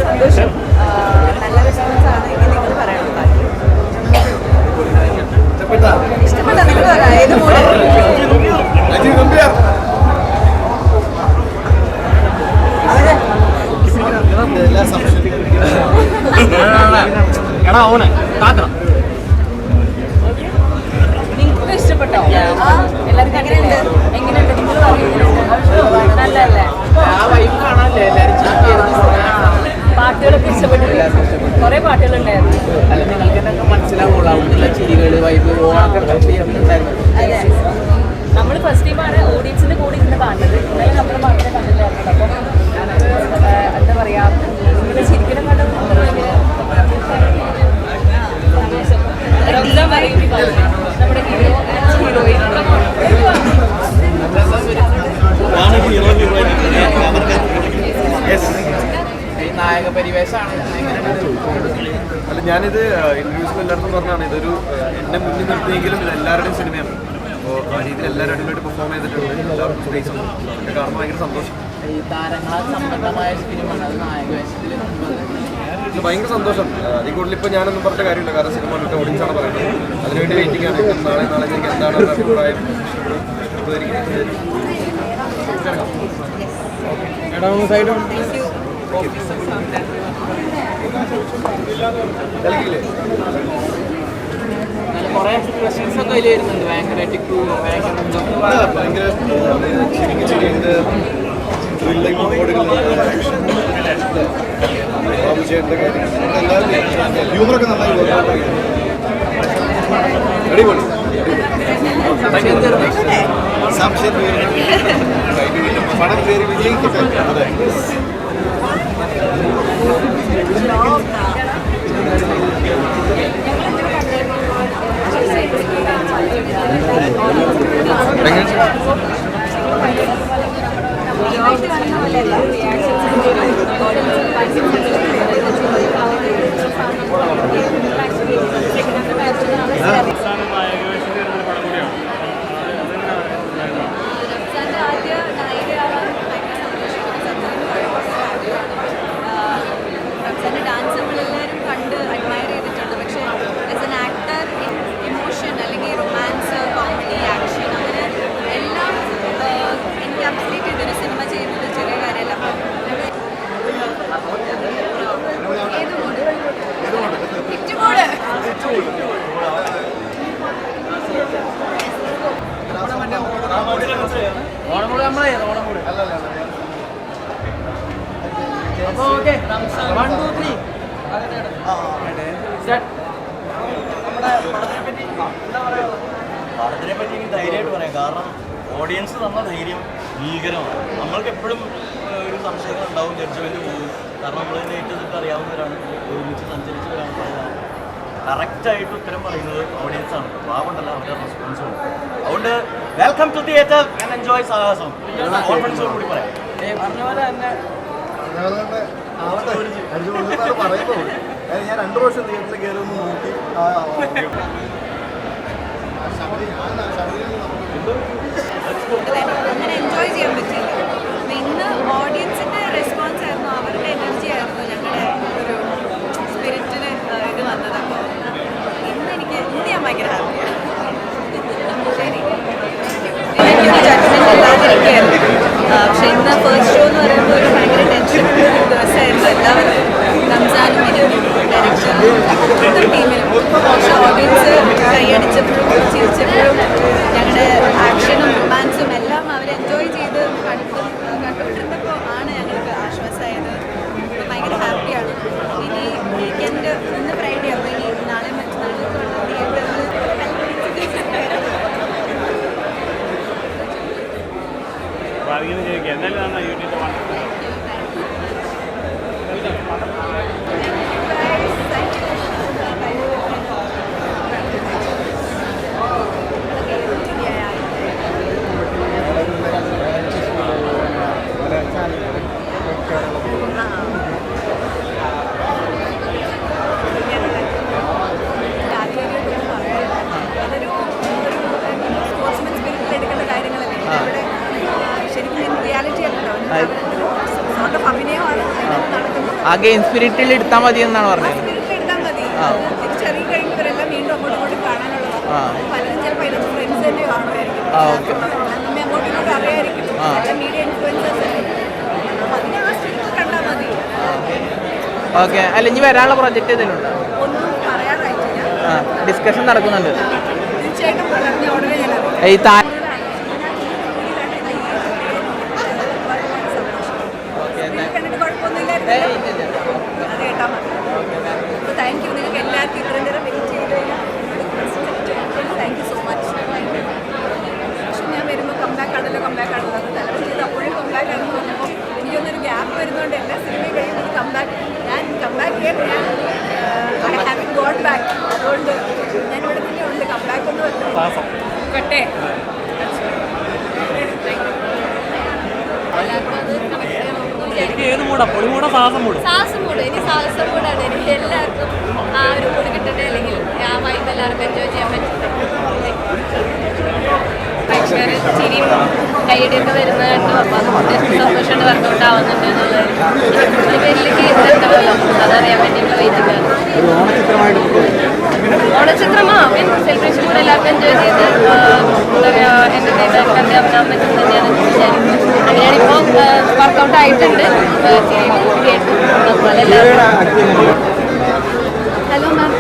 സന്തോഷം. നല്ല റെസ്പോൺസ് ആണ്. ഇനി നിങ്ങൾ പറയണം ബാക്കി. ഇഷ്ടപ്പെട്ട നിങ്ങൾ പറയാം ഏത് മൂഡ്? നിങ്ങൾക്ക് ഇഷ്ടപ്പെട്ടോ? എല്ലാവർക്കും എങ്ങനെയുണ്ട്? എങ്ങനെയുണ്ട് നിങ്ങൾ പറയുന്നത്? നല്ലല്ലേ? പാട്ടുകളൊക്കെ ഇഷ്ടപ്പെട്ടില്ല. കുറെ പാട്ടുകളുണ്ടായിരുന്നു. നമ്മൾ ഫസ്റ്റ് ടൈമാണ് ഓഡിയൻസിന്റെ കൂടെ ഇന്ന് കാണുന്നത്. ഇന്നലെ നമ്മൾ മാത്രമേ കണ്ടില്ലായിരുന്നു. അപ്പം എന്താ പറയാ, നിങ്ങളുടെ ശരിക്കും കണ്ടത് നമ്മുടെ ഹീറോ ഹീറോയിൻ നായക പരിവേഷമാണ്. അല്ല, ഞാനിത് ഇന്റർവ്യൂസിൽ എല്ലാവർക്കും പറഞ്ഞാണ്, ഇതൊരു എന്നെ മുന്നിൽ നിർത്തിയെങ്കിലും ഇത് എല്ലാവരുടെയും സിനിമയാണ്. അപ്പോൾ ആ രീതിയിൽ എല്ലാവരും അടിപൊളിയായിട്ട് പെർഫോം ചെയ്തിട്ടുണ്ട്. എല്ലാവർക്കും സ്പേസ് ഉണ്ട്. അതൊക്കെ കാണുമ്പോൾ ഭയങ്കര സന്തോഷം. ഈ താരങ്ങളാൽ സംബന്ധമായ സിനിമയാണ് അത് നായക വേഷത്തിൽ. ഭയങ്കര സന്തോഷം. അതിൽ കൂടുതൽ ഇപ്പോൾ ഞാനൊന്നും പറഞ്ഞ കാര്യമില്ല, കാരണം സിനിമ മറ്റേ ഓഡിയൻസാണ് പറയുന്നത്. അതിനുവേണ്ടി വെയിറ്റിംഗ് ആണ്. നാളെ എനിക്ക് എന്താണ് ഒരു അഭിപ്രായം കുറെ എക്സ്പ്രഷൻസ് ഒക്കെ അതിൽ വരുന്നുണ്ട്. ഭയങ്കരമായിട്ട് ഹ്യൂമറൊക്കെ നന്നായി അടിപൊളി. പണം കയറി വിജയിക്കട്ടെ. അതെ, പടത്തിനെ പറ്റി എനിക്ക് ധൈര്യമായിട്ട് പറയാം. കാരണം ഓഡിയൻസ് തന്ന ധൈര്യം ഭീകരമാണ്. നമ്മൾക്ക് എപ്പോഴും ഒരു സംശയങ്ങൾ ഉണ്ടാവും, ജഡ്ജ്മെൻറ്റ് പോകും. കാരണം നമ്മളതിനെ ഏറ്റവും അറിയാവുന്നവരാണ്, ഒരുമിച്ച് സഞ്ചരിച്ചവരാണ്. പറയാം കറക്റ്റായിട്ട് ഉത്തരം പറയുന്നത് ഓഡിയൻസാണ്. പാവണ്ടല്ല, അവരുടെ റെസ്പോൺസും. അതുകൊണ്ട് welcome to theatre and enjoy Saahasam. കോൺഫിഡൻസോട് കൂടി പറയാം. പറഞ്ഞ പോലെ തന്നെ പറയുന്നത് ഞാൻ 2 പ്രാവശ്യം തിയേറ്ററിൽ കയറി ഒന്ന് നോക്കി. അങ്ങനെ എൻജോയ് ചെയ്യാൻ പറ്റില്ല. അപ്പം ഇന്ന് ഓഡിയൻസിൻ്റെ റെസ്പോൺസ് ആയിരുന്നു, അവരുടെ എനർജി ആയിരുന്നു ഞങ്ങളുടെ ഒരു സ്പിരിറ്റിന് ഇത് വന്നത്. അപ്പോൾ ഇന്ന് ഞാൻ ഭയങ്കര ഹാപ്പിയാണ്. ശരി, എനിക്കൊരു ജഡ്ജ്മെൻറ്റ് ഇല്ലാതിരിക്കുകയായിരുന്നു. പക്ഷെ ഇന്ന് ഫസ്റ്റ് ഷോ എന്ന് പറയുമ്പോൾ ഒരു ഭയങ്കര ടെൻഷൻ ദിവസമായിരുന്നു എല്ലാവരും. റംസാനും ഡയറക്ടറും ടീമിലും. പക്ഷെ ഓഡിയൻസ് കൈയടിച്ചപ്പോഴും ചിരിച്ചപ്പോഴും ഞങ്ങളുടെ ആക്ഷനും റൊമാൻസും എല്ലാം അവർ എൻജോയ് ചെയ്ത് കണ്ടുകൊണ്ടിരുന്നപ്പോൾ ആണ് ആ ഗെയിം സ്പിരിറ്റിൽ എടുത്താൽ മതി എന്നാണ് പറഞ്ഞത്. സ്പിരിറ്റ് എടുത്താൽ മതി. തിരിച്ചറിയി കഴിയുന്നവരെല്ലാം വീണ്ടും അങ്ങോട്ടും കാണാനുള്ളതാണ്. പലരും ചിലപ്പോൾ ഇതിന്റെ ഫ്രണ്ട്സ് തന്നെ കാണുമായിരിക്കും. നമ്മെ അങ്ങോട്ടും ഇങ്ങോട്ടും അറിയായിരിക്കും. മീഡിയ ഇൻഫ്ലുവൻസേഴ്സ് അല്ലേ. അതിനെ ആ സ്പിരിറ്റ് കണ്ടാൽ മതി. ഓക്കെ. അല്ല ഇനി വരാനുള്ള പ്രൊജക്റ്റ് ഏതെങ്കിലും ഉണ്ടോ? ഒന്നും പറയാറായിട്ടില്ല. ഡിസ്കഷൻ നടക്കുന്നുണ്ട്. തീർച്ചയായിട്ടും പറഞ്ഞ ഉടനെ ഞാൻ അറിയാം. ഈ താ കണ്ടിട്ട് കുഴപ്പമൊന്നുമില്ലായിരുന്നു. അത് കേട്ടാൽ മതി. അപ്പോൾ താങ്ക് യു. നിങ്ങൾക്ക് എല്ലാവർക്കും ഇത്രയും നേരം വെയിറ്റ് ചെയ്ത് താങ്ക് യു സോ മച്ച്. പക്ഷെ ഞാൻ വരുമ്പോൾ കംബാക്ക് ആണല്ലോ അത് തലവൻ ചെയ്ത് അപ്പോഴും കംബാക്ക് ആണെന്ന് പറഞ്ഞപ്പോൾ എനിക്കൊന്നൊരു ഗ്യാപ്പ് വരുന്നതുകൊണ്ട് എല്ലാ സിനിമയും കഴിയുമ്പോൾ കംബാക്ക് ചെയ്യാൻ ഞാൻ ഹാവിങ് ഗോട്ട് ബാക്ക്. അതുകൊണ്ട് ഞാൻ ഇവിടെ തന്നെ ഉണ്ട്. കംബാക്ക് ഒന്ന് വരട്ടെ. എനിക്ക് ഏത് മൂടാ? പൊളിമൂടാ സാഹസം മൂട്? സാഹസം മൂട്. ഇനി സാഹസം മൂടാണ്. എനിക്ക് എല്ലാവർക്കും ആ ഒരു മൂട് കിട്ടട്ടെ. അല്ലെങ്കിൽ ആ വൈബ് എല്ലാവർക്കും എൻജോയ് ചെയ്യാൻ പറ്റും. പ്രേക്ഷകർ ചിരിയും കൈയടിയൊക്കെ വരുന്നത് കണ്ടു. അപ്പോൾ അതുകൊണ്ട് സന്തോഷമായിട്ട് വർക്കൗട്ട് ആവുന്നുണ്ട് എന്നുള്ളത് പേരിലേക്ക് ഉണ്ടാവുമല്ലോ. അതറിയാൻ വേണ്ടിയുള്ള വെയിറ്റിംഗാണ്. ഓണച്ചിത്രമാ സെലിബ്രേഷൻ കൂടെ എല്ലാവർക്കും എൻജോയ് ചെയ്ത് എന്താ പറയുക എൻ്റർടൈൻമെൻറ്റ് കണ്ട് അഭിനയം പറ്റും തന്നെയാണ് വിചാരിക്കുന്നത്. അങ്ങനെയാണ് ഇപ്പോൾ വർക്കൗട്ട് ആയിട്ടുണ്ട്. കേട്ടു. അതുപോലെ എല്ലാവരും ഹലോ മാം.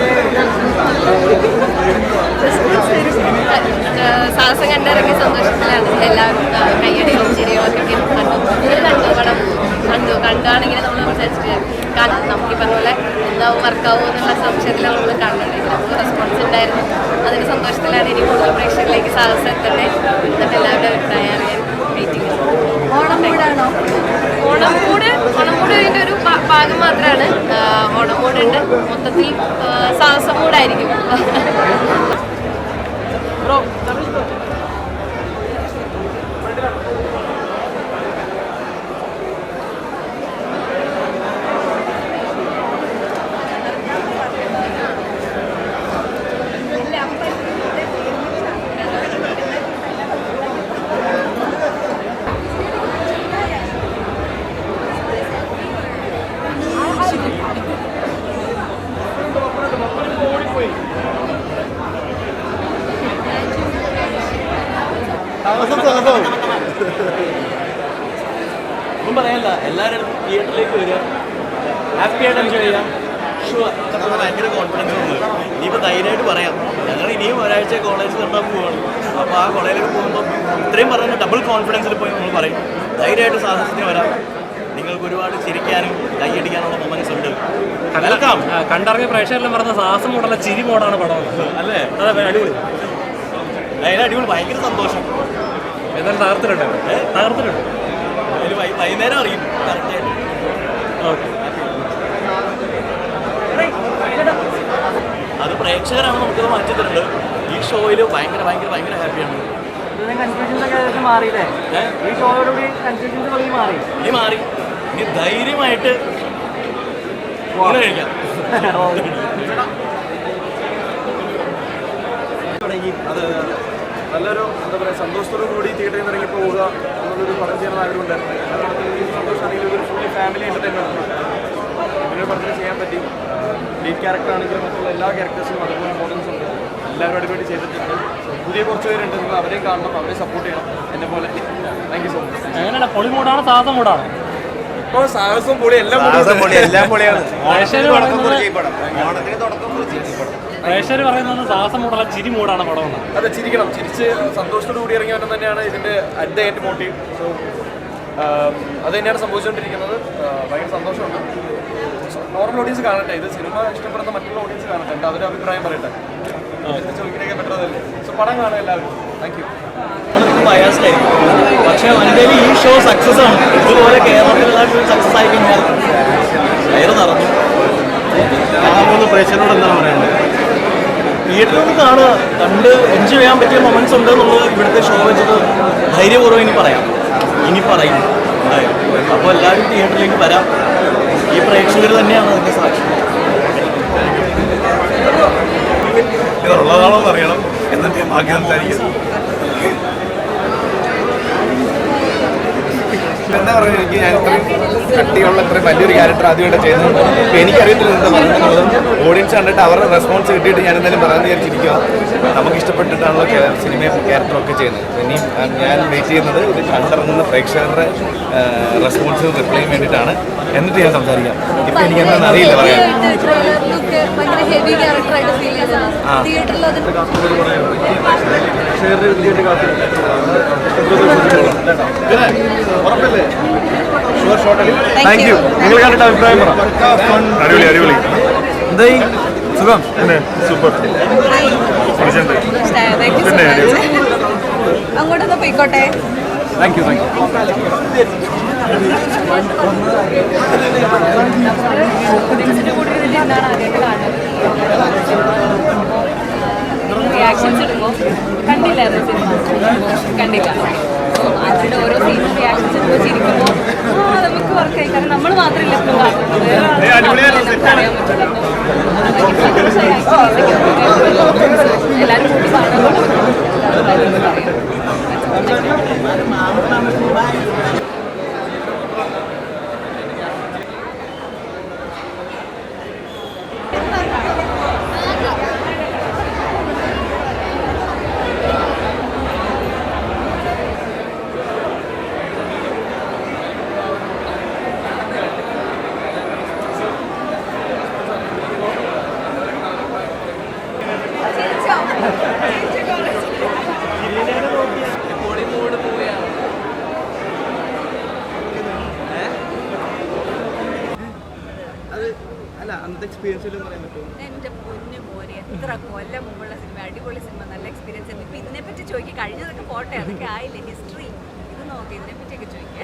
സാഹസം കണ്ടിറങ്ങിയ സന്തോഷത്തിലാണ്. എല്ലാവരും കയ്യടികളും ചിരികളൊക്കെ കണ്ടാണെങ്കിൽ നമ്മൾ വിചാരിച്ചിട്ട് കാണാം. നമുക്ക് ഈ പറഞ്ഞ പോലെ എന്താവും വർക്കാവും എന്നുള്ള സംശയത്തിലാണ് നമ്മൾ കാണുന്നുണ്ടെങ്കിൽ നമുക്ക് റെസ്പോൺസ് ഉണ്ടായിരുന്നു. അതിന് സന്തോഷത്തിലാണ്. ഇനി കൂടുതൽ പ്രേക്ഷകരിലേക്ക് സാഹസം എത്തട്ടെ. എന്നിട്ട് എല്ലാവരുടെ അഭിപ്രായം അറിയാൻ വെയിറ്റിംഗ്. ഓണമൂടാണോ? ഓണമൂട് ഇതിൻ്റെ ഒരു ഭാഗം മാത്രമാണ്. ഓണമൂടുണ്ട്. മൊത്തത്തിൽ സാഹസം മൂടായിരിക്കും. ഒന്നും പറയാനില്ല. എല്ലാവരും തിയേറ്ററിലേക്ക് വരിക, ഹാപ്പി ആയിട്ട് എൻജോയ് ചെയ്യാം. ഭയങ്കര കോൺഫിഡൻസ് ഉണ്ട്. ഇനിയിപ്പോൾ ധൈര്യമായിട്ട് പറയാം. ഞങ്ങൾ ഇനിയും ഒരാഴ്ച കോളേജ് കണ്ടാൽ പോവുകയാണ്. അപ്പോൾ ആ കോളേജിലേക്ക് പോകുമ്പോൾ ഇത്രയും പറഞ്ഞ ഡബിൾ കോൺഫിഡൻസിൽ പോയി നമ്മൾ പറയും ധൈര്യമായിട്ട് സാഹസത്തിന് വരാം. നിങ്ങൾക്ക് ഒരുപാട് ചിരിക്കാനും കൈയടിക്കാനുള്ള മൊമെന്റ്സ് ഉണ്ട്. കണ്ടിറങ്ങിയ പ്രേക്ഷകരെല്ലാം പറഞ്ഞ സാഹസം മൂടല്ല ചിരി മോഡാണ് പടം അല്ലേ? അതെ, അടിപൊളി. അതിന് അടിപൊളി. ഭയങ്കര സന്തോഷം. ഏതായാലും തകർത്തിട്ടുണ്ട്. അതിൽ വൈകുന്നേരം അറിയും കറക്റ്റായിട്ട്. ഓക്കെ. അത് പ്രേക്ഷകരാണ് നമുക്കത് മാറ്റി തരുന്നത്. ഈ ഷോയിൽ ഭയങ്കര ഹാപ്പിയാണ്. ഇനി മാറി. ഇനി ധൈര്യമായിട്ട് കഴിക്കാം. അത് നല്ലൊരു എന്താ പറയുക സന്തോഷത്തോടു കൂടി തിയേറ്ററിൽ നിന്ന് ഇറങ്ങി പോവുക എന്നുള്ളൊരു പടം ചെയ്യണമെന്ന് ആഗ്രഹമുണ്ടായിരുന്നു. സന്തോഷമാണെങ്കിൽ ഒരു ഫുള്ളി ഫാമിലി എൻ്റർടൈൻമെൻറ്റ് ഇതിനൊരു പടത്തിൽ ചെയ്യാൻ പറ്റി. ലീഡ് ക്യാരക്ടർ ആണെങ്കിലും മറ്റുള്ള എല്ലാ ക്യാരക്ടേഴ്സിനും അതുപോലെ ഇമ്പോർട്ടൻസ് ഉണ്ട്. എല്ലാവരും അടിപൊളി ചെയ്തിട്ടുണ്ട്. പുതിയ കുറച്ച് പേരുണ്ട്. നിങ്ങൾ അവരെയും കാണണം, അവരെ സപ്പോർട്ട് ചെയ്യണം. എന്നെ പോലെ താങ്ക് യു സോ മച്ച്. എങ്ങനെയാണ്? പൊളി മൂടാണ് സാഹസം മൂടാണ്? ഇപ്പോൾ സാഹസം പൊളി എല്ലാം പൊളിയാണ്. പ്രേക്ഷകർ പറയുന്നത് സാഹസം മൂടല്ല ചിരി മൂടാണ് പടം എന്ന്. അതെ, ചിരിക്കണം. ചിരിച്ച് സന്തോഷത്തോടു കൂടി ഇറങ്ങി വരണം തന്നെയാണ് ഇതിൻ്റെ at the end motive. So അത് തന്നെയാണ് സംഭവിച്ചുകൊണ്ടിരിക്കുന്നത്. ഭയങ്കര സന്തോഷമുണ്ട്. നോർമൽ ഓഡിയൻസ് കാണട്ടെ. ഇത് സിനിമ ഇഷ്ടപ്പെടുന്ന മറ്റുള്ള ഓഡിയൻസ് കാണട്ടെ. എൻ്റെ അവരുടെ അഭിപ്രായം പറയട്ടെ. ചോദിക്കാനൊക്കെ പറ്റുന്നതല്ലേ. സോ പടം കാണാം എല്ലാവരും. Thank you. പക്ഷേ വനിതയിൽ ഈ ഷോ സക്സസ് ആണ്. ഇതുപോലെ കേരളത്തിലുള്ള സക്സസ് ആയി കഴിഞ്ഞാൽ വയറ് നിറഞ്ഞു. പ്രേക്ഷകരോട് എന്താണ് പറയുന്നത്? തിയേറ്ററിൽ നിന്ന് കാണുക, കണ്ട് എൻജോയ് ചെയ്യാൻ പറ്റിയ മൊമെന്റ്സ് ഉണ്ട് എന്നുള്ളത് ഇവിടുത്തെ ഷോ വെച്ചിട്ട് ധൈര്യപൂർവ്വം ഇനി പറയും. അപ്പോൾ എല്ലാവരും തിയേറ്ററിലേക്ക് വരാം. ഈ പ്രേക്ഷകർ തന്നെയാണ് അതിൻ്റെ സാക്ഷി. ഇതുള്ളതാണോ അറിയണം എന്നിട്ട് ബാക്കി സംസാരിക്കും. എന്താ പറയുക, എനിക്ക് ഞാൻ ഇത്രയും കട്ടിയുള്ള ഇത്രയും വലിയൊരു ക്യാരക്ടർ ആദ്യമായിട്ട് ചെയ്യുന്നത്. അപ്പോൾ എനിക്കറിയത്തില്ല എന്താ പറയുന്നത്. ഓഡിയൻസ് കണ്ടിട്ട് അവരുടെ റെസ്പോൺസ് കിട്ടിയിട്ട് ഞാൻ എന്തായാലും പറയാൻ വിചാരിച്ചിരിക്കുക. നമുക്ക് ഇഷ്ടപ്പെട്ടിട്ടാണല്ലോ സിനിമയും ക്യാരക്ടറൊക്കെ ചെയ്യുന്നത്. ഇനിയും ഞാൻ വെയിറ്റ് ചെയ്യുന്നത് ഇത് കണ്ടിറങ്ങുന്ന പ്രേക്ഷകരുടെ റെസ്പോൺസിന് റിപ്ലൈ വേണ്ടിയിട്ടാണ്. എന്നിട്ട് ഞാൻ സംസാരിക്കാം. ഇപ്പം എനിക്ക് എന്താണെന്ന് അറിയില്ല പറയാൻ. Thank you. നിങ്ങൾ കണ്ടിട്ട് അഭിപ്രായം പറ. അടിപൊളി അടിപൊളി. എന്തായി സുഖം? സൂപ്പർ. അങ്ങോട്ടൊന്ന് പോയിക്കോട്ടെ. Thank you thank you. Reactions ഇടുമ്പോൾ കണ്ടില്ലായിരുന്നു സിനിമ, കണ്ടില്ല. അതിൻ്റെ ഓരോ സീനും റിയാക്ഷൻസ് ഇടുമ്പോൾ ചിരിക്കുമ്പോൾ നമുക്ക് വർക്കായി. കാരണം നമ്മൾ മാത്രമല്ല ഇപ്പം കാണുന്നത്, അറിയാൻ പറ്റില്ല. എല്ലാവരും കൂടി കാണാൻ എൻ്റെ പൊന്നു മോനെ, എത്ര കൊല്ലം മുമ്പുള്ള സിനിമ, അടിപൊളി സിനിമ, നല്ല എക്സ്പീരിയൻസ്. ഇപ്പം ഇതിനെപ്പറ്റി ചോദിക്കുക, കഴിഞ്ഞതൊക്കെ പോട്ടെ, അതൊക്കെ ആയില്ലേ ഹിസ്റ്ററി. ഇത് നോക്കി ഇതിനെപ്പറ്റിയൊക്കെ ചോദിക്കുക.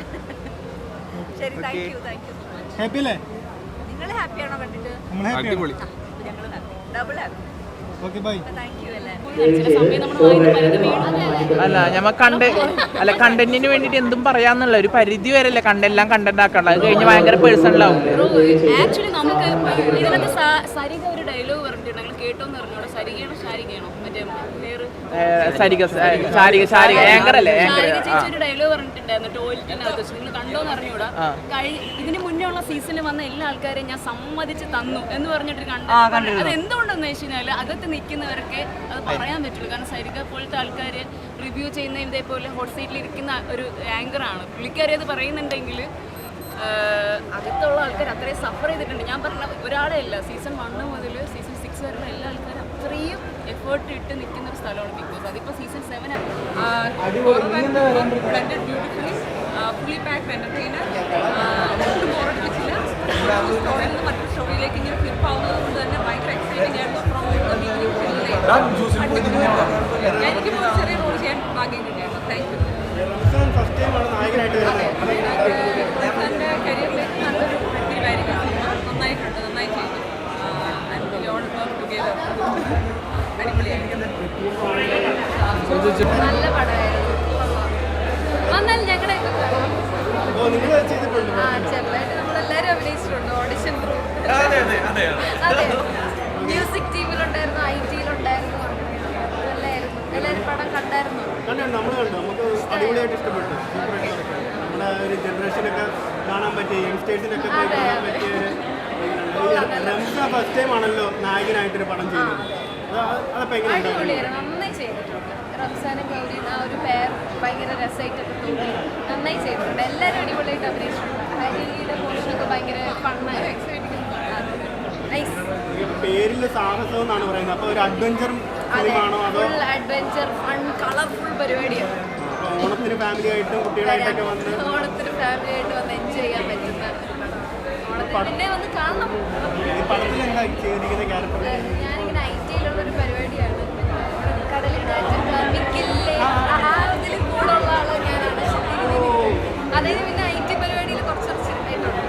ശരി, thank you so much. Happy അല്ലേ? നിങ്ങൾ ഹാപ്പിയാണോ കണ്ടിട്ട്? നമ്മൾ ഹാപ്പി. ഞങ്ങൾ happy, double happy. Okay bye. Thank you അല്ലേ. അല്ല ഞമ്മ കണ്ടന്റിന് വേണ്ടിട്ട് എന്തും പറയാന്നുള്ള ഒരു പരിധി വരെ അല്ലേ കണ്ടെല്ലാം കണ്ടന്റ് ആക്കാനുള്ള. അത് കഴിഞ്ഞ് ഭയങ്കര പേഴ്സണലാവും. ആക്ച്വലി നമുക്ക് ഇതിനകത്ത് സരിക ഒരു ഡയലോഗ് പറഞ്ഞിട്ടുണ്ട്, നിങ്ങൾ കേട്ടോന്ന് പറഞ്ഞോളൂ. സരികയാണോ ഷാരികയാണോ മറ്റേ ശാരിക ഏങ്കറല്ലേ? ചേച്ചി ഒരു ഡയലോഗ് പറഞ്ഞിട്ടുണ്ടായിരുന്നു ടോയ്ലറ്റിനകത്ത് വെച്ച്. നിങ്ങൾ കണ്ടോന്ന് അറിഞ്ഞൂടാ. ഇതിന് മുന്നേ ഉള്ള സീസണിൽ വന്ന എല്ലാ ആൾക്കാരെയും ഞാൻ സമ്മതിച്ച് തന്നു എന്ന് പറഞ്ഞിട്ട് കണ്ടു. അത് എന്തുകൊണ്ടെന്ന് വെച്ച് കഴിഞ്ഞാൽ അകത്ത് നിൽക്കുന്നവർക്ക് അത് പറയാൻ പറ്റുള്ളൂ. കാരണം സരിക പോലത്തെ ആൾക്കാർ റിവ്യൂ ചെയ്യുന്ന ഇതേപോലെ ഹോട്ട് സീറ്റിൽ ഇരിക്കുന്ന ഒരു ആങ്കറാണ്. പുള്ളിക്കാരി അത് പറയുന്നുണ്ടെങ്കിൽ അകത്തുള്ള ആൾക്കാർ അത്രയും സഫർ ചെയ്തിട്ടുണ്ട്. ഞാൻ പറഞ്ഞ ഒരാളെ അല്ല, സീസൺ 1 മുതൽ സീസൺ 6 വരെയുള്ള എല്ലാ ആൾക്കാരും അത്രയും എഫേർട്ട് ഇട്ട് നിൽക്കുന്ന ഒരു സ്ഥലമാണ് ബിഗ് ബോസ്. അതിപ്പോൾ സീസൺ 7 ഫുള്ളി പാക്ഡ് എന്റർടൈനർ. ഒട്ടും ബോറടിപ്പിച്ചില്ല. സ്റ്റോറിൽ നിന്ന് മറ്റൊരു ഷോയിലേക്ക് ഇങ്ങനെ ഫ്ലിപ്പ് ആവുന്നത് കൊണ്ട് തന്നെ ഭയങ്കര എക്സൈറ്റിംഗ് ആയിരുന്നു. എനിക്ക് ചെറിയ റോൾ ചെയ്യാൻ ഭാഗ്യം കിട്ടിയായിരുന്നു. Thank you. എൻ്റെ കരിയറിലേക്ക് നല്ലൊരു തിരിവായിരിക്കും. നന്നായിട്ടുണ്ട്, നന്നായി ചെയ്തു. അടിപൊളിയായിരിക്കും. നല്ല പടമായിരുന്നു. വന്നാൽ ഞങ്ങളുടെ ചെറുതായിട്ട് നമ്മളെല്ലാവരും അഭിനയിച്ചിട്ടുണ്ട്. ഓഡിഷൻ ത്രൂ അതെ, മ്യൂസിക് ടീമിലുണ്ടായിരുന്നു, IT-യിലുണ്ടായിരുന്നു. നല്ലായിരുന്നു. എല്ലാവരും പടം കണ്ടായിരുന്നു. നമ്മൾ കണ്ടു, നമുക്ക് അടിപൊളിയായിട്ട് ഇഷ്ടപ്പെട്ടു. നമ്മുടെ ഒരു ജനറേഷനൊക്കെ കാണാൻ പറ്റിയ യങ്സ്റ്റേഴ്സിനൊക്കെ കാണാൻ പറ്റിയ റംസ ഫസ്റ്റ് ടൈം ആണല്ലോ നായകനായിട്ടൊരു പടം ചെയ്യുന്നത്. അതപ്പോൾ എങ്ങനെ അടിപൊളിയായിരുന്നു, നന്നായി ചെയ്തിട്ടുണ്ട്. റംസാനും ഗൗരിയും ആ ഒരു പേർ ഭയങ്കര രസമായിട്ടൊക്കെ തോന്നി. നന്നായി ചെയ്തിട്ടുണ്ട്. എല്ലാവരും അടിപൊളിയായിട്ട് അഭിനയിച്ചിട്ടുണ്ട്. ഹരിയുടെ പോർഷനൊക്കെ ഭയങ്കര ഫണ്ണായി നൈസ്. പേരിൽ സാഹസം എന്നാണ് പറയുന്നത്. അപ്പോൾ ഒരു അഡ്വഞ്ചർ ഫിലിമാണോ അതോ ഫുൾ അഡ്വഞ്ചർ ഫൺ കളർഫുൾ പരിപാടിയാണ്. ഓണത്തിന് ഫാമിലി ആയിട്ടും കുട്ടികളായിട്ടൊക്കെ വന്ന് ഓണത്തിന് ഫാമിലി ആയിട്ട് വന്ന് എൻജോയ് ചെയ്യാൻ പറ്റുന്ന ഓണത്തിന് പിന്നെ വന്ന് കാണണം. ഈ പടത്തിൽ എന്താ ചെയ്തിരിക്കുന്ന ക്യാരക്ടർ? ഞാനിങ്ങനെ IT-യിലുള്ളൊരു പരിപാടിയാണ്. കടലിൽ മിക്കില്ലേ അതിൽ കൂടെ ഉള്ള ആളോ ഞാനാണ്. അതായത് പിന്നെ IT പരിപാടിയിൽ കുറച്ച് ആയിട്ടുണ്ട്.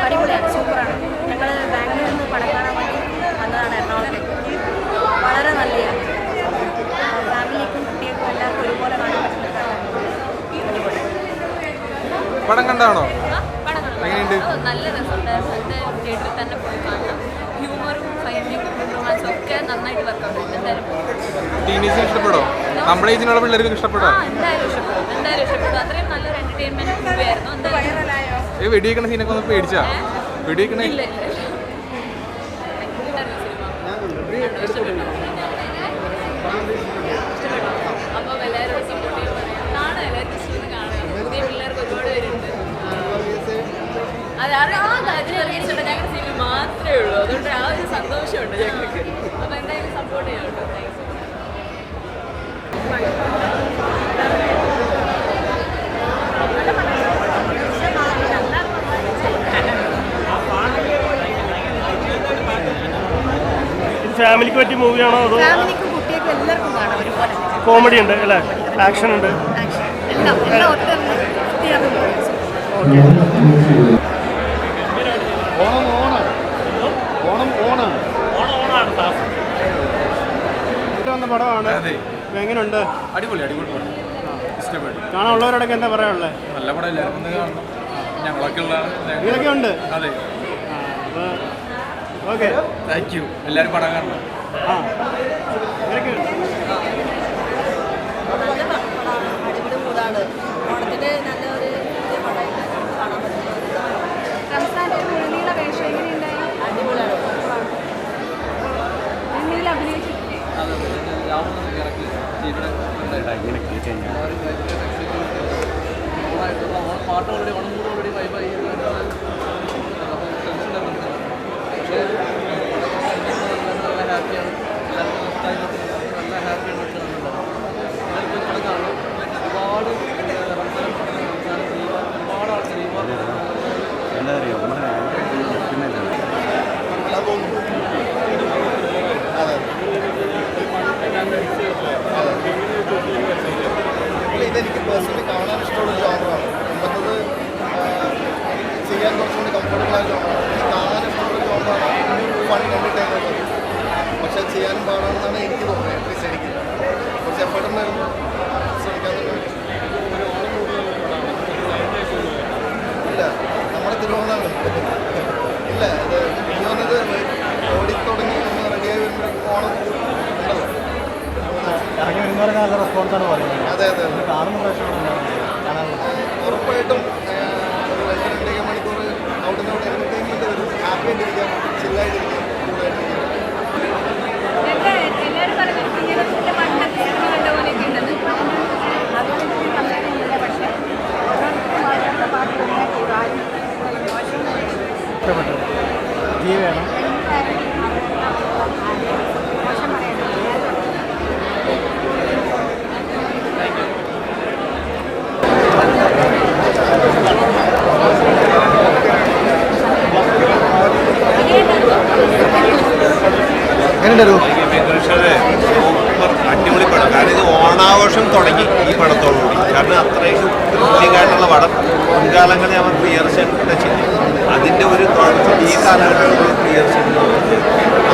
അടിപൊളിയാണ്, സൂപ്പറാണ്. ഞങ്ങൾ ബാംഗ്ലൂരിൽ നിന്ന് പടം കാണാൻ വേണ്ടി വന്നതാണ് എറണാകുളത്തേക്ക്. വളരെ നല്ലതാണ്. ഫാമിലിക്കും കുട്ടികൾക്കും എല്ലാവർക്കും ഒരുപോലെ കാണാൻ പറ്റുന്ന പടം കണ്ടാണോ? നല്ല രസമുണ്ടായിരുന്നു. എൻ്റെ തിയേറ്ററിൽ തന്നെ പോയി കാണാം. ഹ്യൂമറും ഫൈറ്റിങ്ങും റൊമാൻസും ഒക്കെ നന്നായിട്ട് വർക്കൗട്ട് ഉണ്ട്. എന്തായാലും ടീനേജിന് ഇഷ്ടപ്പെടോ? നമ്മുടെ ഏജിനുള്ള പിള്ളേർക്ക് ഇഷ്ടപ്പെടോ? എന്തായാലും ഇഷ്ടപ്പെട്ടു. അത്രയും നല്ലൊരു എന്റർടൈൻമെന്റ് മൂവി ആയിരുന്നു. എന്തായാലും ഈ വെടിവെക്കണ സീനൊക്കെ ഒന്ന് പേടിച്ചാ? വെടിവെക്കണ ഇല്ല അപ്പോൾ എല്ലാവരും സപ്പോർട്ട് ചെയ്യുക. കാണാം, എല്ലാവരും ഇഷ്ടം കാണുക. പുതിയ പിള്ളേർക്ക് ഒരുപാട് പേരുണ്ട്. അത് അറിയിച്ചിട്ട് ഞങ്ങളുടെ സീനിൽ മാത്രമേ ഉള്ളൂ. അതുകൊണ്ട് ആ ഒരു സന്തോഷമുണ്ട് ഞങ്ങൾക്ക്. അപ്പോൾ എന്തായാലും സപ്പോർട്ട് ചെയ്യാം കേട്ടോ. ഫാമിലിക്ക് പറ്റിയ മൂവിയാണോ അതോ ഫാമിലിക്കും കുട്ടികൾക്കും എല്ലാവർക്കും കാണാം ഒരുപോലെ. കോമഡി ഉണ്ട് അല്ലേ? ആക്ഷൻ ഉണ്ട്. എല്ലാം ഒറ്റ വന്ന പടമാണ്. എങ്ങനെയുണ്ട്? അടിപൊളി പടം. ഇഷ്ടപ്പെട്ടു. കാണാനുള്ളവരോടൊക്കെ എന്താ പറയാനുള്ളത്? നല്ല പടം, എല്ലാവരും ഒന്ന് കാണണം. ഞങ്ങളൊക്കെ ഉള്ളതാണ്. ഇതിലൊക്കെ ഉണ്ട്. അതെ. Okay, thank you. എല്ലാവരും പടം കാണണം. ഇതൊക്കെ അടിപൊളി മൂടാണ്. ഓണത്തിന് നല്ലൊരു കാണാൻ പറ്റും. റംസാൻ്റെ ഒരു മുഴുനീള വേഷം എങ്ങനെയുണ്ടായി? അടിപൊളിയാണ്. മുഴുനീള അഭിനയിച്ചിട്ടില്ലേ? പാട്ട് ഓൾറെഡി ഓണം ഓൾറെഡി വൈബായി. പക്ഷേ നല്ല ഹാപ്പിയാണ്. നല്ല ഹാപ്പിയാണ്. കാണാം. ഒരുപാട് ഒരുപാട് ആൾക്കാർ ഇതെനിക്ക് പേഴ്സണലി കാണാൻ ഇഷ്ടമുള്ള ജോണറാണ്. മുമ്പത്തത് ചെയ്യാൻ കുറച്ചുകൂടി കംഫർട്ടബിൾ ആയ ജോണറാണ്. കാണാൻ ഇഷ്ടമുള്ള ജോണറാണ് ഫൺ എൻ്റർടൈൻമെൻറ്റ്. പക്ഷെ ചെയ്യാനും പാടാണെന്നാണ് എനിക്ക് തോന്നുന്നത്. അറ്റ്ലീസ്റ്റ് എനിക്ക് കുറച്ച് എഫേർട്ട് ഉണ്ടായിരുന്നു. ശ്രമിക്കാൻ ഇല്ല, നമ്മുടെ തിരുവോണമാണ്. ഇല്ല, ഇത് എനിക്ക് തോന്നുന്നത് ഓടിത്തുടങ്ങി ഒന്ന് റെഡിയായി വരുമ്പോൾ ഓണം ഉണ്ടല്ലോ. ഇറങ്ങി വരുന്നവർക്ക് നല്ല റെസ്പോൺസാണ് പറയുന്നത്. അതെ കാണുന്ന പ്രശ്നമാണ് ഉറപ്പായിട്ടും ഒരു 2 മണിക്കൂർ ഔട്ട് ആൻഡ് ഔട്ട് എൻ്റർടൈൻമെൻറ്റ് വരും. ഹാപ്പി ആയിട്ടിരിക്കാം, ചില്ലായിട്ടിരിക്കാം, കൂളായിട്ടിരിക്കാം. എല്ലാവരും പറയുന്നത് ഇങ്ങനെ പണ്ടത്തെ കണ്ട പോലെയൊക്കെ ഉണ്ടെന്ന്. അതുകൊണ്ട് നന്നായിട്ടില്ല. പക്ഷേ ഇഷ്ടപ്പെട്ടു. ജീവയാണ്. മോശം പറയാം. അടിപൊളി പടം. കാരണം ഇത് ഓണാഘോഷം തുടങ്ങി ഈ പടത്തോടുകൂടി. കാരണം അത്രയും ത്രില്ലിംഗായിട്ടുള്ള പടം മുൻകാലങ്ങളിൽ അവർ പ്രിയദർശൻ്റെ ചെയ്തു. അതിൻ്റെ ഒരു തുടക്കം ഈ കാലഘട്ടത്തിൽ പ്രിയദർശൻ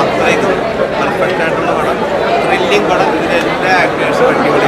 അത്രയ്ക്കും പെർഫെക്റ്റ് ആയിട്ടുള്ള പടം, ത്രില്ലിംഗ് പടം. ഇതിലെ എല്ലാ ആക്ടേഴ്സും അടിപൊളി.